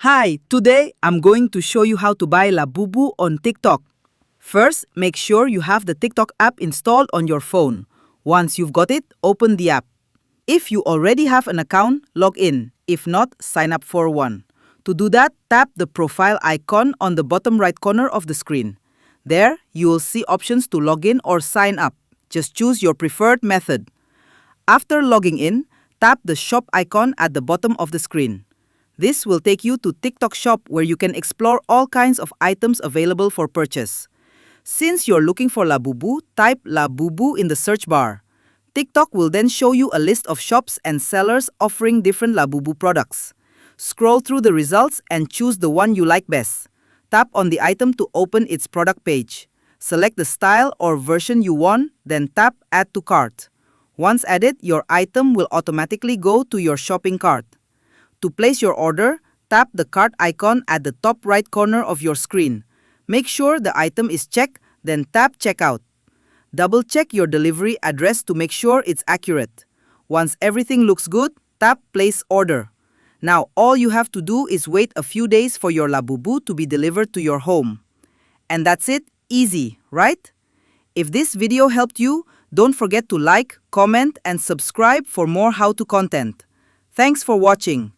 Hi, today I'm going to show you how to buy Labubu on TikTok. First, make sure you have the TikTok app installed on your phone. Once you've got it, open the app. If you already have an account, log in. If not, sign up for one. To do that, tap the profile icon on the bottom right corner of the screen. There, you will see options to log in or sign up. Just choose your preferred method. After logging in, tap the shop icon at the bottom of the screen. This will take you to TikTok Shop where you can explore all kinds of items available for purchase. Since you're looking for Labubu, type Labubu in the search bar. TikTok will then show you a list of shops and sellers offering different Labubu products. Scroll through the results and choose the one you like best. Tap on the item to open its product page. Select the style or version you want, then tap Add to Cart. Once added, your item will automatically go to your shopping cart. To place your order, tap the cart icon at the top right corner of your screen. Make sure the item is checked, then tap Checkout. Double-check your delivery address to make sure it's accurate. Once everything looks good, tap Place Order. Now, all you have to do is wait a few days for your Labubu to be delivered to your home. And that's it, easy, right? If this video helped you, don't forget to like, comment, and subscribe for more how-to content. Thanks for watching.